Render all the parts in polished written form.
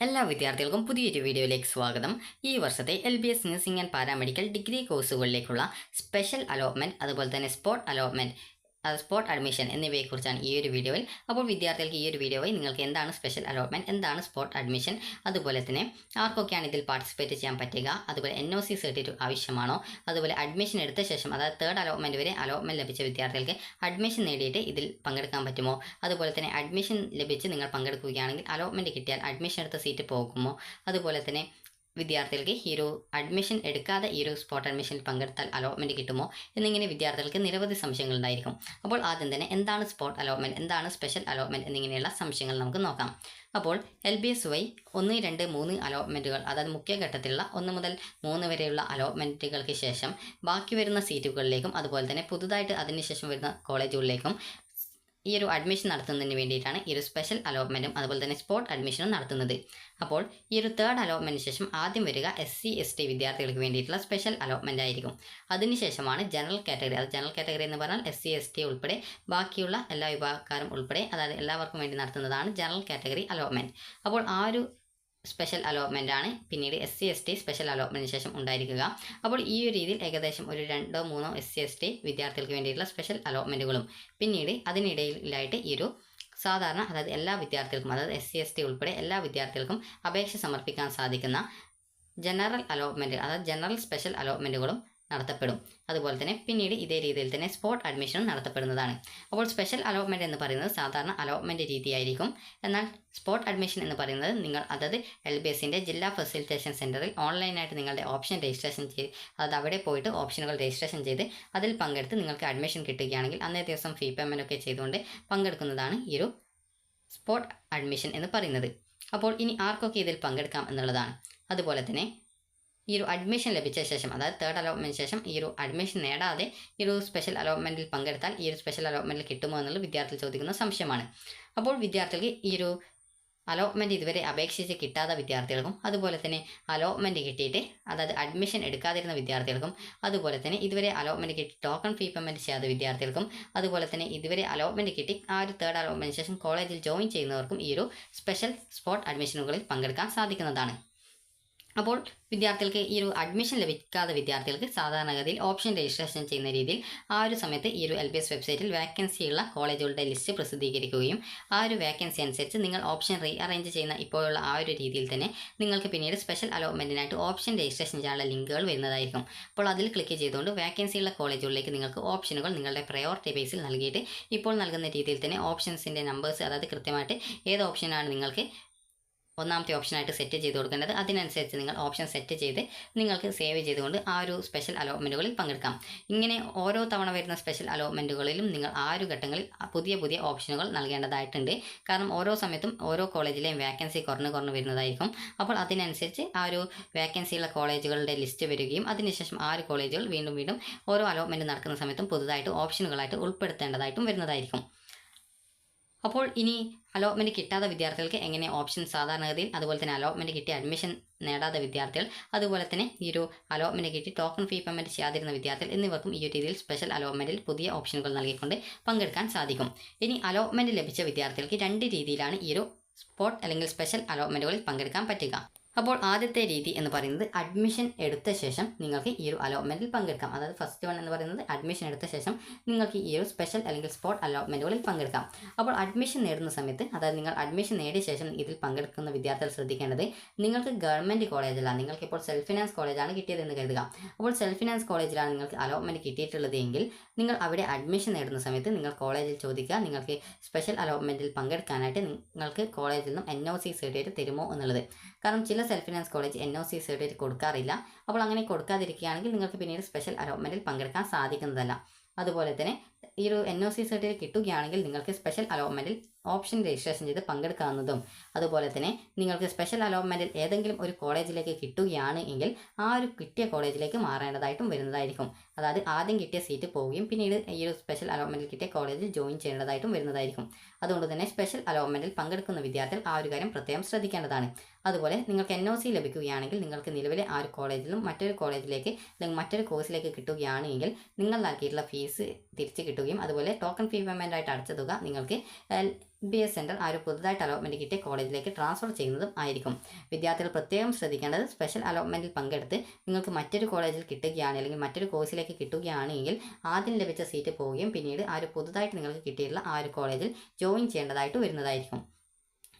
എല്ലാ വിദ്യാർത്ഥികൾക്കും പുതിയൊരു വീഡിയോയിലേക്ക് സ്വാഗതം. ഈ വർഷത്തെ LBS nursing and paramedical degree കോഴ്സുകളിലേക്കുള്ള സ്പെഷ്യൽ അലോട്ട്മെൻറ്റ്, അതുപോലെ തന്നെ സ്പോട്ട് അലോട്ട്മെൻറ്റ്, സ്പോട്ട് അഡ്മിഷൻ എന്നിവയെക്കുറിച്ചാണ് ഈ ഒരു വീഡിയോയിൽ. അപ്പോൾ വിദ്യാർത്ഥികൾക്ക് ഈ ഒരു വീഡിയോയിൽ നിങ്ങൾക്ക് എന്താണ് സ്പെഷ്യൽ അലോട്ട്മെൻറ്റ്, എന്താണ് സ്പോട്ട് അഡ്മിഷൻ, അതുപോലെ തന്നെ ആർക്കൊക്കെയാണ് ഇതിൽ പാർട്ടിസിപ്പേറ്റ് ചെയ്യാൻ പറ്റുക, അതുപോലെ NOC സർട്ടിഫിക്കറ്റ് ആവശ്യമാണോ, അതുപോലെ അഡ്മിഷൻ എടുത്ത ശേഷം അതായത് തേർഡ് അലോട്ട്മെൻറ്റ് വരെ അലോട്ട്മെൻറ്റ് ലഭിച്ച വിദ്യാർത്ഥികൾക്ക് അഡ്മിഷൻ നേടിയിട്ട് ഇതിൽ പങ്കെടുക്കാൻ പറ്റുമോ, അതുപോലെ തന്നെ അഡ്മിഷൻ ലഭിച്ച് നിങ്ങൾ പങ്കെടുക്കുകയാണെങ്കിൽ അലോട്ട്മെൻറ്റ് കിട്ടിയാൽ അഡ്മിഷൻ എടുത്ത സീറ്റ് പോകുമോ, അതുപോലെ തന്നെ വിദ്യാർത്ഥികൾക്ക് ഈ ഒരു അഡ്മിഷൻ എടുക്കാതെ ഈ ഒരു സ്പോട്ട് അഡ്മിഷനിൽ പങ്കെടുത്താൽ അലോട്ട്മെൻറ്റ് കിട്ടുമോ എന്നിങ്ങനെ വിദ്യാർത്ഥികൾക്ക് നിരവധി സംശയങ്ങൾ ഉണ്ടായിരിക്കും. അപ്പോൾ ആദ്യം തന്നെ എന്താണ് സ്പോട്ട് അലോട്ട്മെൻറ്റ്, എന്താണ് സ്പെഷ്യൽ അലോട്ട്മെൻറ്റ് എന്നിങ്ങനെയുള്ള സംശയങ്ങൾ നമുക്ക് നോക്കാം. അപ്പോൾ LBS വഴി 1, 2, 3 അലോട്ട്മെൻറ്റുകൾ, അതായത് മുഖ്യഘട്ടത്തിലുള്ള 1 മുതൽ 3 വരെയുള്ള അലോട്ട്മെൻറ്റുകൾക്ക് ശേഷം ബാക്കി വരുന്ന സീറ്റുകളിലേക്കും അതുപോലെ തന്നെ പുതുതായിട്ട് അതിനുശേഷം വരുന്ന കോളേജുകളിലേക്കും ഈ ഒരു അഡ്മിഷൻ നടത്തുന്നതിന് വേണ്ടിയിട്ടാണ് ഈ ഒരു സ്പെഷ്യൽ അലോട്ട്മെൻറ്റും അതുപോലെ തന്നെ സ്പോട്ട് അഡ്മിഷനും നടത്തുന്നത്. അപ്പോൾ ഈ ഒരു തേർഡ് അലോട്ട്മെൻറ്റിന് ശേഷം ആദ്യം വരിക SC/ST വിദ്യാർത്ഥികൾക്ക് വേണ്ടിയിട്ടുള്ള സ്പെഷ്യൽ അലോട്ട്മെൻ്റ് ആയിരിക്കും. അതിനുശേഷമാണ് ജനറൽ കാറ്റഗറി. അത് ജനറൽ കാറ്റഗറി എന്ന് പറഞ്ഞാൽ SC/ST ഉൾപ്പെടെ ബാക്കിയുള്ള എല്ലാ വിഭാഗക്കാരും ഉൾപ്പെടെ, അതായത് എല്ലാവർക്കും വേണ്ടി നടത്തുന്നതാണ് ജനറൽ കാറ്റഗറി അലോട്ട്മെൻറ്റ്. അപ്പോൾ ആ ഒരു സ്പെഷ്യൽ അലോട്ട്മെൻ്റ് ആണ് പിന്നീട് SC/ST സ്പെഷ്യൽ അലോട്ട്മെൻറ്റിന് ശേഷം ഉണ്ടായിരിക്കുക. അപ്പോൾ ഈ ഒരു രീതിയിൽ ഏകദേശം ഒരു 2-3 SC/ST വിദ്യാർത്ഥികൾക്ക് വേണ്ടിയിട്ടുള്ള സ്പെഷ്യൽ അലോട്ട്മെൻറ്റുകളും പിന്നീട് അതിനിടയിലായിട്ട് ഈ ഒരു സാധാരണ, അതായത് എല്ലാ വിദ്യാർത്ഥികൾക്കും, അതായത് SC/ST ഉൾപ്പെടെ എല്ലാ വിദ്യാർത്ഥികൾക്കും അപേക്ഷ സമർപ്പിക്കാൻ സാധിക്കുന്ന ജനറൽ അലോട്ട്മെൻറ്റ്, അതായത് ജനറൽ സ്പെഷ്യൽ അലോട്ട്മെൻറ്റുകളും നടത്തപ്പെടും. അതുപോലെ തന്നെ പിന്നീട് ഇതേ രീതിയിൽ തന്നെ സ്പോട്ട് അഡ്മിഷനും നടത്തപ്പെടുന്നതാണ്. അപ്പോൾ സ്പെഷ്യൽ അലോട്ട്മെൻറ്റ് എന്ന് പറയുന്നത് സാധാരണ അലോട്ട്മെൻറ്റ് രീതിയായിരിക്കും. എന്നാൽ സ്പോട്ട് അഡ്മിഷൻ എന്ന് പറയുന്നത് നിങ്ങൾ അതായത് LBSൻ്റെ ജില്ലാ ഫെസിലിറ്റേഷൻ സെൻറ്ററിൽ ഓൺലൈനായിട്ട് നിങ്ങളുടെ ഓപ്ഷൻ രജിസ്ട്രേഷൻ ചെയ്ത്, അതായത് അവിടെ പോയിട്ട് ഓപ്ഷനുകൾ രജിസ്ട്രേഷൻ ചെയ്ത് അതിൽ പങ്കെടുത്ത് നിങ്ങൾക്ക് അഡ്മിഷൻ കിട്ടുകയാണെങ്കിൽ അന്നേ ദിവസം ഫീ പേയ്മെൻ്റ് ഒക്കെ ചെയ്തുകൊണ്ട് പങ്കെടുക്കുന്നതാണ് ഈ ഒരു സ്പോട്ട് അഡ്മിഷൻ എന്ന് പറയുന്നത്. അപ്പോൾ ഇനി ആർക്കൊക്കെ ഇതിൽ പങ്കെടുക്കാം എന്നുള്ളതാണ്. അതുപോലെ തന്നെ ഈ ഒരു അഡ്മിഷൻ ലഭിച്ച ശേഷം, അതായത് തേർഡ് അലോട്ട്മെൻറ്റിന് ശേഷം ഈ ഒരു അഡ്മിഷൻ നേടാതെ ഈ ഒരു സ്പെഷ്യൽ അലോട്ട്മെൻറ്റിൽ പങ്കെടുത്താൽ ഈ ഒരു സ്പെഷ്യൽ അലോട്ട്മെൻറ്റിൽ കിട്ടുമോ എന്നുള്ളത് വിദ്യാർത്ഥികൾ ചോദിക്കുന്ന സംശയമാണ്. അപ്പോൾ വിദ്യാർത്ഥികൾക്ക് ഈ ഒരു അലോട്ട്മെൻറ്റ് ഇതുവരെ അപേക്ഷിച്ച് കിട്ടാത്ത വിദ്യാർത്ഥികൾക്കും, അതുപോലെ തന്നെ അലോട്ട്മെൻറ്റ് കിട്ടിയിട്ട് അതായത് അഡ്മിഷൻ എടുക്കാതിരുന്ന വിദ്യാർത്ഥികൾക്കും, അതുപോലെ തന്നെ ഇതുവരെ അലോട്ട്മെൻറ്റ് കിട്ടി ടോക്കൺ ഫീ പേയ്മെൻറ്റ് ചെയ്യാത്ത വിദ്യാർത്ഥികൾക്കും, അതുപോലെ തന്നെ ഇതുവരെ അലോട്ട്മെൻറ്റ് കിട്ടി ആ ഒരു തേർഡ് അലോട്ട്മെൻറ്റിന് ശേഷം കോളേജിൽ ജോയിൻ ചെയ്യുന്നവർക്കും ഈ ഒരു സ്പെഷ്യൽ സ്പോട്ട് അഡ്മിഷനുകളിൽ പങ്കെടുക്കാൻ സാധിക്കുന്നതാണ്. അപ്പോൾ വിദ്യാർത്ഥികൾക്ക് ഈ ഒരു അഡ്മിഷൻ ലഭിക്കാത്ത വിദ്യാർത്ഥികൾക്ക് സാധാരണഗതിയിൽ ഓപ്ഷൻ രജിസ്ട്രേഷൻ ചെയ്യുന്ന രീതിയിൽ ആ ഒരു സമയത്ത് ഈ ഒരു LBS വെബ്സൈറ്റിൽ വേക്കൻസിയുള്ള കോളേജുകളുടെ ലിസ്റ്റ് പ്രസിദ്ധീകരിക്കുകയും ആ ഒരു വേക്കൻസി അനുസരിച്ച് നിങ്ങൾ ഓപ്ഷൻ റീഅറേഞ്ച് ചെയ്യുന്ന ഇപ്പോഴുള്ള ആ ഒരു രീതിയിൽ തന്നെ നിങ്ങൾക്ക് പിന്നീട് സ്പെഷ്യൽ അലോട്ട്മെൻറ്റിനായിട്ട് ഓപ്ഷൻ രജിസ്ട്രേഷൻ ചെയ്യാനുള്ള ലിങ്കുകൾ വരുന്നതായിരിക്കും. അപ്പോൾ അതിൽ ക്ലിക്ക് ചെയ്തുകൊണ്ട് വേക്കൻസിയുള്ള കോളേജുകളിലേക്ക് നിങ്ങൾക്ക് ഓപ്ഷനുകൾ നിങ്ങളുടെ പ്രയോറിറ്റി ബേസിൽ നൽകിയിട്ട് ഇപ്പോൾ നൽകുന്ന രീതിയിൽ തന്നെ ഓപ്ഷൻസിൻ്റെ നമ്പേഴ്സ്, അതായത് കൃത്യമായിട്ട് ഏത് ഓപ്ഷനാണ് നിങ്ങൾക്ക് ഒന്നാമത്തെ ഓപ്ഷനായിട്ട് സെറ്റ് ചെയ്ത് കൊടുക്കേണ്ടത്, അതിനനുസരിച്ച് നിങ്ങൾ ഓപ്ഷൻ സെറ്റ് ചെയ്ത് നിങ്ങൾക്ക് സേവ് ചെയ്തുകൊണ്ട് ആ ഒരു സ്പെഷ്യൽ അലോട്ട്മെൻറ്റുകളിൽ പങ്കെടുക്കാം. ഇങ്ങനെ ഓരോ തവണ വരുന്ന സ്പെഷ്യൽ അലോട്ട്മെൻറ്റുകളിലും നിങ്ങൾ ആ ഒരു ഘട്ടങ്ങളിൽ പുതിയ പുതിയ ഓപ്ഷനുകൾ നൽകേണ്ടതായിട്ടുണ്ട്. കാരണം ഓരോ സമയത്തും ഓരോ കോളേജിലെയും വേക്കൻസി കുറഞ്ഞ് വരുന്നതായിരിക്കും. അപ്പോൾ അതിനനുസരിച്ച് ആ ഒരു വേക്കൻസിയുള്ള കോളേജുകളുടെ ലിസ്റ്റ് വരികയും അതിനുശേഷം ആ ഒരു കോളേജുകൾ വീണ്ടും ഓരോ അലോട്ട്മെൻറ്റ് നടക്കുന്ന സമയത്തും പുതുതായിട്ട് ഓപ്ഷനുകളായിട്ട് ഉൾപ്പെടുത്തേണ്ടതായിട്ടും വരുന്നതായിരിക്കും. അപ്പോൾ ഇനി അലോട്ട്മെൻറ്റ് കിട്ടാത്ത വിദ്യാർത്ഥികൾക്ക് എങ്ങനെ ഓപ്ഷൻ സാധാരണഗതിയിൽ, അതുപോലെ തന്നെ അലോട്ട്മെൻറ്റ് കിട്ടി അഡ്മിഷൻ നേടാത്ത വിദ്യാർത്ഥികൾ, അതുപോലെ തന്നെ ഈ ഒരു അലോട്ട്മെൻറ്റ് കിട്ടി ടോക്കൺ ഫീ പേയ്മെൻറ്റ് ചെയ്യാതിരുന്ന വിദ്യാർത്ഥികൾ എന്നിവർക്കും ഈ ഒരു രീതിയിൽ സ്പെഷ്യൽ അലോട്ട്മെൻറ്റിൽ പുതിയ ഓപ്ഷനുകൾ നൽകിക്കൊണ്ട് പങ്കെടുക്കാൻ സാധിക്കും. ഇനി അലോട്ട്മെൻറ്റ് ലഭിച്ച വിദ്യാർത്ഥികൾക്ക് 2 രീതിയിലാണ് ഈ ഒരു സ്പോട്ട് അല്ലെങ്കിൽ സ്പെഷ്യൽ അലോട്ട്മെൻറ്റുകളിൽ പങ്കെടുക്കാൻ പറ്റുക. അപ്പോൾ ആദ്യത്തെ രീതി എന്ന് പറയുന്നത് അഡ്മിഷൻ എടുത്ത ശേഷം നിങ്ങൾക്ക് ഈ ഒരു അലോട്ട്മെൻറ്റിൽ പങ്കെടുക്കാം. അതായത് ഫസ്റ്റ് വൺ എന്ന് പറയുന്നത് അഡ്മിഷൻ എടുത്ത ശേഷം നിങ്ങൾക്ക് ഈ ഒരു സ്പെഷ്യൽ അല്ലെങ്കിൽ സ്പോട്ട് അലോട്ട്മെൻറ്റുകളിൽ പങ്കെടുക്കാം. അപ്പോൾ അഡ്മിഷൻ നേടുന്ന സമയത്ത്, അതായത് നിങ്ങൾ അഡ്മിഷൻ നേടിയ ശേഷം ഇതിൽ പങ്കെടുക്കുന്ന വിദ്യാർത്ഥികൾ ശ്രദ്ധിക്കേണ്ടത്, നിങ്ങൾക്ക് ഗവൺമെൻറ് കോളേജിലാണ്, നിങ്ങൾക്കിപ്പോൾ സെൽഫ് ഫിനാൻസ് കോളേജാണ് കിട്ടിയതെന്ന് കരുതുക. അപ്പോൾ സെൽഫ് ഫിനാൻസ് കോളേജിലാണ് നിങ്ങൾക്ക് അലോട്ട്മെൻറ്റ് കിട്ടിയിട്ടുള്ളത് എങ്കിൽ നിങ്ങൾ അവിടെ അഡ്മിഷൻ നേടുന്ന സമയത്ത് നിങ്ങൾ കോളേജിൽ ചോദിക്കുക നിങ്ങൾക്ക് സ്പെഷ്യൽ അലോട്ട്മെൻറ്റിൽ പങ്കെടുക്കാനായിട്ട് നിങ്ങൾക്ക് കോളേജിൽ നിന്നും NOC സർട്ടിഫിക്കറ്റ് തരുമോ എന്നുള്ളത്. കാരണം ചില self finance college NOC certificate കൊടുക്കാറില്ല. അപ്പോൾ അങ്ങനെ കൊടുക്കാതിരിക്കുകയാണെങ്കിൽ നിങ്ങൾക്ക് പിന്നീട് സ്പെഷ്യൽ അലോട്ട്മെൻറ്റിൽ പങ്കെടുക്കാൻ സാധിക്കുന്നതല്ല. അതുപോലെ തന്നെ ഈ ഒരു NOC സർട്ടിഫിക്കറ്റ് കിട്ടുകയാണെങ്കിൽ നിങ്ങൾക്ക് സ്പെഷ്യൽ അലോട്ട്മെൻറ്റിൽ ഓപ്ഷൻ രജിസ്ട്രേഷൻ ചെയ്ത് പങ്കെടുക്കാവുന്നതും, അതുപോലെ തന്നെ നിങ്ങൾക്ക് സ്പെഷ്യൽ അലോട്ട്മെൻറ്റിൽ ഏതെങ്കിലും ഒരു കോളേജിലേക്ക് കിട്ടുകയാണ് എങ്കിൽ ആ ഒരു കിട്ടിയ കോളേജിലേക്ക് മാറേണ്ടതായിട്ടും വരുന്നതായിരിക്കും. അതായത് ആദ്യം കിട്ടിയ സീറ്റ് പോവുകയും പിന്നീട് ഈ ഒരു സ്പെഷ്യൽ അലോട്ട്മെൻറ്റിൽ കിട്ടിയ കോളേജിൽ ജോയിൻ ചെയ്യേണ്ടതായിട്ടും വരുന്നതായിരിക്കും. അതുകൊണ്ട് തന്നെ സ്പെഷ്യൽ അലോട്ട്മെൻറ്റിൽ പങ്കെടുക്കുന്ന വിദ്യാർത്ഥികൾ ആ ഒരു കാര്യം പ്രത്യേകം ശ്രദ്ധിക്കേണ്ടതാണ്. അതുപോലെ നിങ്ങൾക്ക് NOC ലഭിക്കുകയാണെങ്കിൽ നിങ്ങൾക്ക് നിലവിലെ ആ ഒരു കോളേജിലും മറ്റൊരു കോളേജിലേക്ക് അല്ലെങ്കിൽ മറ്റൊരു കോഴ്സിലേക്ക് കിട്ടുകയാണെങ്കിൽ നിങ്ങൾ നൽകിയിട്ടുള്ള ഫീസ് തിരിച്ച് കിട്ടുകയും അതുപോലെ ടോക്കൺ ഫീ പേയ്മെൻ്റ് ആയിട്ട് അടച്ച തുക നിങ്ങൾക്ക് LBS സെൻറ്റർ ആ ഒരു പുതുതായിട്ട് അലോട്ട്മെൻറ്റ് കിട്ടിയ കോളേജിലേക്ക് ട്രാൻസ്ഫർ ചെയ്യുന്നതും ആയിരിക്കും. വിദ്യാർത്ഥികൾ പ്രത്യേകം ശ്രദ്ധിക്കേണ്ടത് സ്പെഷ്യൽ അലോട്ട്മെൻറ്റിൽ പങ്കെടുത്ത് നിങ്ങൾക്ക് മറ്റൊരു കോളേജിൽ കിട്ടുകയാണ് അല്ലെങ്കിൽ മറ്റൊരു കോഴ്സിലേക്ക് കിട്ടുകയാണെങ്കിൽ ആദ്യം ലഭിച്ച സീറ്റ് പോവുകയും പിന്നീട് ആ ഒരു പുതുതായിട്ട് നിങ്ങൾക്ക് കിട്ടിയിട്ടുള്ള ആ ഒരു കോളേജിൽ ജോയിൻ ചെയ്യേണ്ടതായിട്ട് വരുന്നതായിരിക്കും.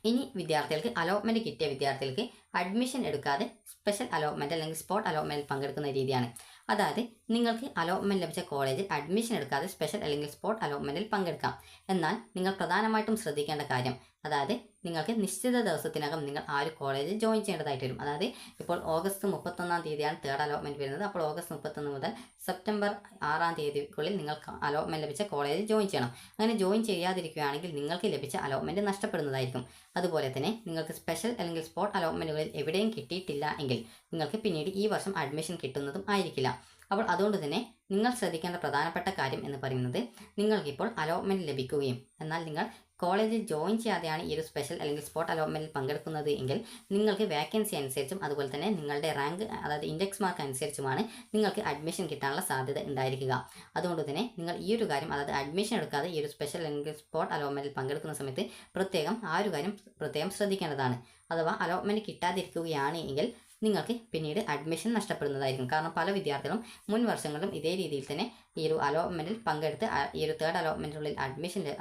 ഇനി വിദ്യാർത്ഥികൾക്ക് അലോട്ട്മെൻറ്റ് കിട്ടിയ വിദ്യാർത്ഥികൾക്ക് അഡ്മിഷൻ എടുക്കാതെ സ്പെഷ്യൽ അലോട്ട്മെൻറ്റ് അല്ലെങ്കിൽ സ്പോട്ട് അലോട്ട്മെൻറ്റിൽ പങ്കെടുക്കുന്ന രീതിയാണ്. അതായത് നിങ്ങൾക്ക് അലോട്ട്മെൻറ്റ് ലഭിച്ച കോളേജിൽ അഡ്മിഷൻ എടുക്കാതെ സ്പെഷ്യൽ അല്ലെങ്കിൽ സ്പോട്ട് അലോട്ട്മെൻറ്റിൽ പങ്കെടുക്കാം. എന്നാൽ നിങ്ങൾ പ്രധാനമായിട്ടും ശ്രദ്ധിക്കേണ്ട കാര്യം, അതായത് നിങ്ങൾക്ക് നിശ്ചിത ദിവസത്തിനകം നിങ്ങൾ ആ ഒരു കോളേജിൽ ജോയിൻ ചെയ്യേണ്ടതായിട്ട് വരും. അതായത് ഇപ്പോൾ ഓഗസ്റ്റ് 31-ാം തീയതിയാണ് തേർഡ് അലോട്ട്മെൻറ്റ് വരുന്നത്. അപ്പോൾ ഓഗസ്റ്റ് 31 മുതൽ സെപ്റ്റംബർ 6-ാം തീയതിക്കുള്ളിൽ നിങ്ങൾ അലോട്ട്മെൻറ്റ് ലഭിച്ച കോളേജിൽ ജോയിൻ ചെയ്യണം. അങ്ങനെ ജോയിൻ ചെയ്യാതിരിക്കുകയാണെങ്കിൽ നിങ്ങൾക്ക് ലഭിച്ച അലോട്ട്മെൻറ്റ് നഷ്ടപ്പെടുന്നതായിരിക്കും. അതുപോലെ തന്നെ നിങ്ങൾക്ക് സ്പെഷ്യൽ അല്ലെങ്കിൽ സ്പോട്ട് അലോട്ട്മെൻറ്റുകളിൽ എവിടെയും കിട്ടിയിട്ടില്ല എങ്കിൽ നിങ്ങൾക്ക് പിന്നീട് ഈ വർഷം അഡ്മിഷൻ കിട്ടുന്നതും ആയിരിക്കില്ല. അപ്പോൾ അതുകൊണ്ട് തന്നെ നിങ്ങൾ ശ്രദ്ധിക്കേണ്ട പ്രധാനപ്പെട്ട കാര്യം എന്ന് പറയുന്നത്, നിങ്ങൾക്കിപ്പോൾ അലോട്ട്മെൻറ്റ് ലഭിക്കുകയും എന്നാൽ നിങ്ങൾ കോളേജിൽ ജോയിൻ ചെയ്യാതെയാണ് ഈ ഒരു സ്പെഷ്യൽ അല്ലെങ്കിൽ സ്പോട്ട് അലോട്ട്മെൻറ്റിൽ പങ്കെടുക്കുന്നത് എങ്കിൽ നിങ്ങൾക്ക് വേക്കൻസി അനുസരിച്ചും അതുപോലെ തന്നെ നിങ്ങളുടെ റാങ്ക് അതായത് ഇൻഡെക്സ് മാർക്ക് അനുസരിച്ചുമാണ് നിങ്ങൾക്ക് അഡ്മിഷൻ കിട്ടാനുള്ള സാധ്യത ഉണ്ടായിരിക്കുക. അതുകൊണ്ട് തന്നെ നിങ്ങൾ ഈ ഒരു കാര്യം, അതായത് അഡ്മിഷൻ എടുക്കാതെ ഈ ഒരു സ്പെഷ്യൽ അല്ലെങ്കിൽ സ്പോട്ട് അലോട്ട്മെൻറ്റിൽ പങ്കെടുക്കുന്ന സമയത്ത് ആ ഒരു കാര്യം പ്രത്യേകം ശ്രദ്ധിക്കേണ്ടതാണ്. അഥവാ അലോട്ട്മെൻറ്റ് കിട്ടാതിരിക്കുകയാണ് എങ്കിൽ നിങ്ങൾക്ക് പിന്നീട് അഡ്മിഷൻ നഷ്ടപ്പെടുന്നതായിരിക്കും. കാരണം പല വിദ്യാർത്ഥികളും മുൻ വർഷങ്ങളിലും ഇതേ രീതിയിൽ തന്നെ ഈ ഒരു അലോട്ട്മെൻറ്റിൽ പങ്കെടുത്ത് ഈ ഒരു തേർഡ് അലോട്ട്മെൻറ്റിനുള്ളിൽ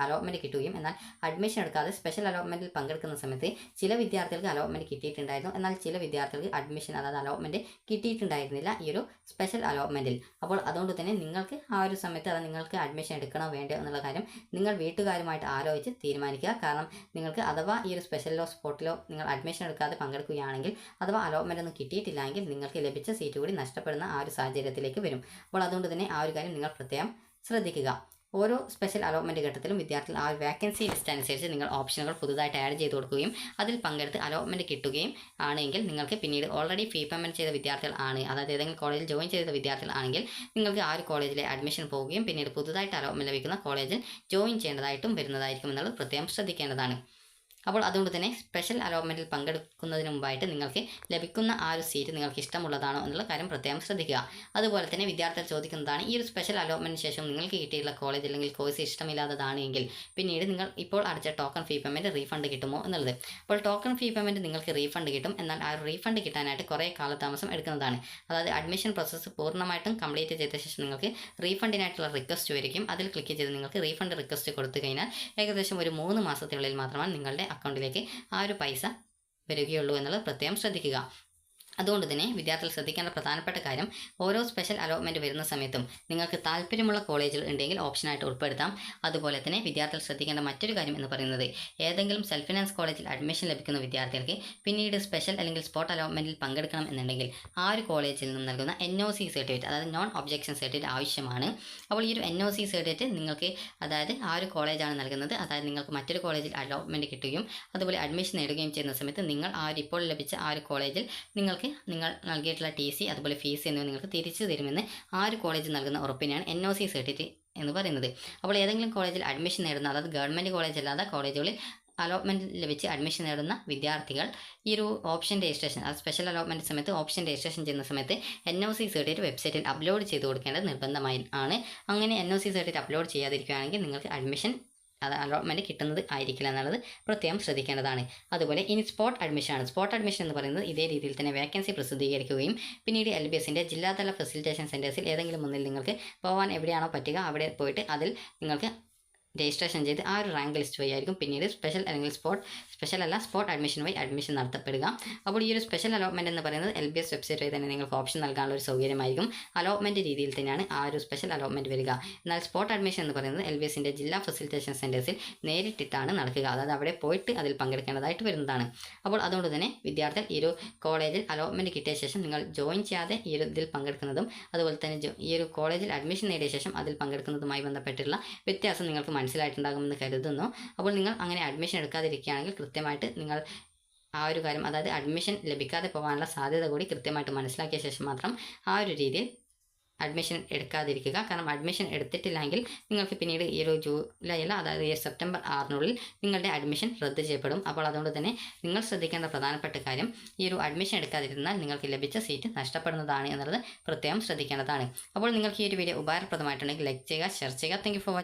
അലോട്ട്മെൻറ്റ് കിട്ടുകയും എന്നാൽ അഡ്മിഷൻ എടുക്കാതെ സ്പെഷ്യൽ അലോട്ട്മെൻറ്റിൽ പങ്കെടുക്കുന്ന സമയത്ത് ചില വിദ്യാർത്ഥികൾക്ക് അലോട്ട്മെൻറ്റ് കിട്ടിയിട്ടുണ്ടായിരുന്നു, എന്നാൽ ചില വിദ്യാർത്ഥികൾക്ക് അഡ്മിഷൻ അതായത് അലോട്ട്മെൻറ്റ് കിട്ടിയിട്ടുണ്ടായിരുന്നില്ല ഈ ഒരു സ്പെഷ്യൽ അലോട്ട്മെൻറ്റിൽ. അപ്പോൾ അതുകൊണ്ട് തന്നെ നിങ്ങൾക്ക് ആ ഒരു സമയത്ത് അത് നിങ്ങൾക്ക് അഡ്മിഷൻ എടുക്കണോ വേണ്ടോ എന്നുള്ള കാര്യം നിങ്ങൾ വീട്ടുകാരുമായിട്ട് ആലോചിച്ച് തീരുമാനിക്കുക. കാരണം നിങ്ങൾക്ക് അഥവാ ഈ ഒരു സ്പെഷ്യലോ സ്പോട്ടിലോ നിങ്ങൾ അഡ്മിഷൻ എടുക്കാതെ പങ്കെടുക്കുകയാണെങ്കിൽ അഥവാ അലോട്ട്മെൻറ്റ് കിട്ടിയിട്ടില്ലെങ്കിൽ നിങ്ങൾക്ക് ലഭിച്ച സീറ്റ് കൂടി നഷ്ടപ്പെടുന്ന ആ ഒരു സാഹചര്യത്തിലേക്ക് വരും. അപ്പോൾ അതുകൊണ്ട് തന്നെ ആ ഒരു കാര്യം നിങ്ങൾ പ്രത്യേകം ശ്രദ്ധിക്കുക. ഓരോ സ്പെഷ്യൽ അലോട്ട്മെൻറ്റ് ഘട്ടത്തിലും വിദ്യാർത്ഥികൾ ആ വേക്കൻസി ലിസ്റ്റ് അനുസരിച്ച് നിങ്ങൾ ഓപ്ഷനുകൾ പുതുതായിട്ട് ആഡ് ചെയ്ത് കൊടുക്കുകയും അതിൽ പങ്കെടുത്ത് അലോട്ട്മെൻറ്റ് കിട്ടുകയും ആണെങ്കിൽ നിങ്ങൾക്ക് പിന്നീട് ഓൾറെഡി ഫീ പേയ്മെൻറ്റ് ചെയ്ത വിദ്യാർത്ഥികൾ ആണ്, അതായത് ഏതെങ്കിലും കോളേജിൽ ജോയിൻ ചെയ്ത വിദ്യാർത്ഥികൾ ആണെങ്കിൽ നിങ്ങൾക്ക് ആ ഒരു കോളേജിലെ അഡ്മിഷൻ പോവുകയും പിന്നീട് പുതുതായിട്ട് അലോട്ട്മെൻറ്റ് ലഭിക്കുന്ന കോളേജിൽ ജോയിൻ ചെയ്യേണ്ടതായിട്ടും വരുന്നതായിരിക്കും എന്നുള്ളത് പ്രത്യേകം ശ്രദ്ധിക്കേണ്ടതാണ്. അപ്പോൾ അതുകൊണ്ട് തന്നെ സ്പെഷ്യൽ അലോട്ട്മെൻറ്റിൽ പങ്കെടുക്കുന്നതിന് മുമ്പായിട്ട് നിങ്ങൾക്ക് ലഭിക്കുന്ന ആ ഒരു സീറ്റ് നിങ്ങൾക്ക് ഇഷ്ടമുള്ളതാണോ എന്നുള്ള കാര്യം പ്രത്യേകം ശ്രദ്ധിക്കുക. അതുപോലെ തന്നെ വിദ്യാർത്ഥികൾ ചോദിക്കുന്നതാണ്, ഈ ഒരു സ്പെഷ്യൽ അലോട്ട്മെൻറ്റിന് ശേഷം നിങ്ങൾക്ക് കിട്ടിയിട്ടുള്ള കോളേജ് അല്ലെങ്കിൽ കോഴ്സ് ഇഷ്ടമില്ലാത്തതാണെങ്കിൽ പിന്നീട് നിങ്ങൾ ഇപ്പോൾ അടച്ച ടോക്കൺ ഫീ പേയ്മെൻറ്റ് റീഫണ്ട് കിട്ടുമോ എന്നുള്ളത്. അപ്പോൾ ടോക്കൺ ഫീ പേയ്മെൻറ്റ് നിങ്ങൾക്ക് റീഫണ്ട് കിട്ടും, എന്നാൽ ആ റീഫണ്ട് കിട്ടാനായിട്ട് കുറേ കാലതാമസം എടുക്കുന്നതാണ്. അതായത് അഡ്മിഷൻ പ്രോസസ്സ് പൂർണ്ണമായിട്ടും കംപ്ലീറ്റ് ചെയ്ത ശേഷം നിങ്ങൾക്ക് റീഫണ്ടിനായിട്ടുള്ള റിക്വസ്റ്റ് വരികയും അതിൽ ക്ലിക്ക് ചെയ്ത് നിങ്ങൾക്ക് റീഫണ്ട് റിക്വസ്റ്റ് കൊടുത്തു കഴിഞ്ഞാൽ ഏകദേശം ഒരു 3 മാസത്തിനുള്ളിൽ മാത്രമാണ് നിങ്ങളുടെ അക്കൗണ്ടിലേക്ക് ആ ഒരു പൈസ വരികയുള്ളൂ എന്നുള്ളത് പ്രത്യേകം ശ്രദ്ധിക്കുക. അതുകൊണ്ട് തന്നെ വിദ്യാർത്ഥികൾ ശ്രദ്ധിക്കേണ്ട പ്രധാനപ്പെട്ട കാര്യം, ഓരോ സ്പെഷ്യൽ അലോട്ട്മെൻറ്റ് വരുന്ന സമയത്തും നിങ്ങൾക്ക് താല്പര്യമുള്ള കോളേജുകൾ ഉണ്ടെങ്കിൽ ഓപ്ഷനായിട്ട് ഉൾപ്പെടുത്താം. അതുപോലെ തന്നെ വിദ്യാർത്ഥികൾ ശ്രദ്ധിക്കേണ്ട മറ്റൊരു കാര്യം എന്ന് പറയുന്നത്, ഏതെങ്കിലും സെൽഫ് ഫിനാൻസ് കോളേജിൽ അഡ്മിഷൻ ലഭിക്കുന്ന വിദ്യാർത്ഥികൾക്ക് പിന്നീട് സ്പെഷ്യൽ അല്ലെങ്കിൽ സ്പോട്ട് അലോട്ട്മെൻറ്റിൽ പങ്കെടുക്കണം എന്നുണ്ടെങ്കിൽ ആ ഒരു കോളേജിൽ നിന്ന് നൽകുന്ന NOC സർട്ടിഫിക്കറ്റ്, അതായത് നോൺ ഒബ്ജക്ഷൻ സർട്ടിഫിക്കറ്റ് ആവശ്യമാണ്. അപ്പോൾ ഈ ഒരു NOC സർട്ടിഫിക്കറ്റ് നിങ്ങൾക്ക്, അതായത് ആ ഒരു കോളേജാണ് നൽകുന്നത്, അതായത് നിങ്ങൾക്ക് മറ്റൊരു കോളേജിൽ അലോട്ട്മെൻറ്റ് കിട്ടുകയും അതുപോലെ അഡ്മിഷൻ നേടുകയും ചെയ്യുന്ന സമയത്ത് നിങ്ങൾ ആ ഒരു ഇപ്പോൾ ലഭിച്ച ആ ഒരു കോളേജിൽ നിങ്ങൾ നൽകിയിട്ടുള്ള TC അതുപോലെ ഫീസ് എന്നിവ നിങ്ങൾക്ക് തിരിച്ചു തരുമെന്ന് ആ ഒരു കോളേജ് നൽകുന്ന ഉറപ്പിനെയാണ് NOC സർട്ടിഫിക്കറ്റ് എന്ന് പറയുന്നത്. അപ്പോൾ ഏതെങ്കിലും കോളേജിൽ അഡ്മിഷൻ നേടുന്ന, അതായത് ഗവൺമെൻറ് കോളേജ് അല്ലാതെ കോളേജുകളിൽ അലോട്ട്മെൻറ്റ് ലഭിച്ച് അഡ്മിഷൻ നേടുന്ന വിദ്യാർത്ഥികൾ ഈ ഒരു ഓപ്ഷൻ രജിസ്ട്രേഷൻ, അത് സ്പെഷ്യൽ അലോട്ട്മെൻറ്റ് സമയത്ത് ഓപ്ഷൻ രജിസ്ട്രേഷൻ ചെയ്യുന്ന സമയത്ത് NOC സർട്ടിഫിക്കറ്റ് വെബ്സൈറ്റിൽ അപ്ലോഡ് ചെയ്ത് കൊടുക്കേണ്ടത് നിർബന്ധമായി ആണ്. അങ്ങനെ NOC സർട്ടിഫിക്കറ്റ് അപ്ലോഡ് ചെയ്യാതിരിക്കുകയാണെങ്കിൽ നിങ്ങൾക്ക് അഡ്മിഷൻ അലോട്ട്മെൻറ്റ് കിട്ടുന്നത് ആയിരിക്കില്ല എന്നുള്ളത് പ്രത്യേകം ശ്രദ്ധിക്കേണ്ടതാണ്. അതുപോലെ ഇനി സ്പോട്ട് അഡ്മിഷനാണ്. സ്പോട്ട് അഡ്മിഷൻ എന്ന് പറയുന്നത് ഇതേ രീതിയിൽ തന്നെ വേക്കൻസി പ്രസിദ്ധീകരിക്കുകയും പിന്നീട് LBSൻ്റെ ജില്ലാതല ഫെസിലിറ്റേഷൻ സെൻറ്റേഴ്സിൽ ഏതെങ്കിലും ഒന്നിൽ നിങ്ങൾക്ക് പോകാൻ എവിടെയാണോ പറ്റുക അവിടെ പോയിട്ട് അതിൽ നിങ്ങൾക്ക് രജിസ്ട്രേഷൻ ചെയ്ത് ആ ഒരു റാങ്ക് ലിസ്റ്റ് വഴിയായിരിക്കും പിന്നീട് സ്പെഷ്യൽ അല്ലെങ്കിൽ സ്പോട്ട് അഡ്മിഷൻ വഴി അഡ്മിഷൻ നടത്തപ്പെടുക. അപ്പോൾ ഈ ഒരു സ്പെഷ്യൽ അലോട്ട്മെൻറ്റ് എന്ന് പറയുന്നത് LBS വെബ്സൈറ്റ് വഴി തന്നെ നിങ്ങൾക്ക് ഓപ്ഷൻ നൽകാനുള്ള ഒരു സൗകര്യമായിരിക്കും. അലോട്ട്മെൻറ്റ് രീതിയിൽ തന്നെയാണ് ആ ഒരു സ്പെഷ്യൽ അലോട്ട്മെൻറ്റ് വരിക. എന്നാൽ സ്പോട്ട് അഡ്മിഷൻ എന്ന് പറയുന്നത് LBSൻ്റെ ജില്ലാ ഫെസിലിറ്റേഷൻ സെൻറ്റേഴ്സിൽ നേരിട്ടിട്ടാണ് നടക്കുക, അതായത് അവിടെ പോയിട്ട് അതിൽ പങ്കെടുക്കേണ്ടതായിട്ട് വരുന്നതാണ്. അപ്പോൾ അതുകൊണ്ട് തന്നെ വിദ്യാർത്ഥികൾ ഈ ഒരു കോളേജിൽ അലോട്ട്മെൻറ്റ് കിട്ടിയ ശേഷം നിങ്ങൾ ജോയിൻ ചെയ്യാതെ ഈ ഒരു ഇതിൽ പങ്കെടുക്കുന്നതും അതുപോലെ തന്നെ ഈ ഒരു കോളേജിൽ അഡ്മിഷൻ നേടിയ ശേഷം അതിൽ പങ്കെടുക്കുന്നതുമായി ബന്ധപ്പെട്ടുള്ള വ്യത്യാസം നിങ്ങൾക്ക് മനസ്സിലായിട്ടുണ്ടാകുമെന്ന് കരുതുന്നു. അപ്പോൾ നിങ്ങൾ അങ്ങനെ അഡ്മിഷൻ എടുക്കാതിരിക്കുകയാണെങ്കിൽ കൃത്യമായിട്ട് നിങ്ങൾ ആ ഒരു കാര്യം, അതായത് അഡ്മിഷൻ ലഭിക്കാതെ പോകാനുള്ള സാധ്യത കൂടി കൃത്യമായിട്ട് മനസ്സിലാക്കിയ ശേഷം മാത്രം ആ ഒരു രീതിയിൽ അഡ്മിഷൻ എടുക്കാതിരിക്കുക. കാരണം അഡ്മിഷൻ എടുത്തിട്ടില്ലെങ്കിൽ നിങ്ങൾക്ക് പിന്നീട് ഈ ഒരു ജൂലൈ അല്ല, അതായത് ഈ സെപ്റ്റംബർ 6-നുള്ളിൽ നിങ്ങളുടെ അഡ്മിഷൻ റദ്ദ് ചെയ്യപ്പെടും. അപ്പോൾ അതുകൊണ്ട് തന്നെ നിങ്ങൾ ശ്രദ്ധിക്കേണ്ട പ്രധാനപ്പെട്ട കാര്യം, ഈ ഒരു അഡ്മിഷൻ എടുക്കാതിരുന്നാൽ നിങ്ങൾക്ക് ലഭിച്ച സീറ്റ് നഷ്ടപ്പെടുന്നതാണ് എന്നുള്ളത് പ്രത്യേകം ശ്രദ്ധിക്കേണ്ടതാണ്. അപ്പോൾ നിങ്ങൾക്ക് ഈ ഒരു വീഡിയോ ഉപകാരപ്രദമായിട്ടുണ്ടെങ്കിൽ ലൈക്ക് ചെയ്യുക, ഷെയർ ചെയ്യുക. Thank you for watching.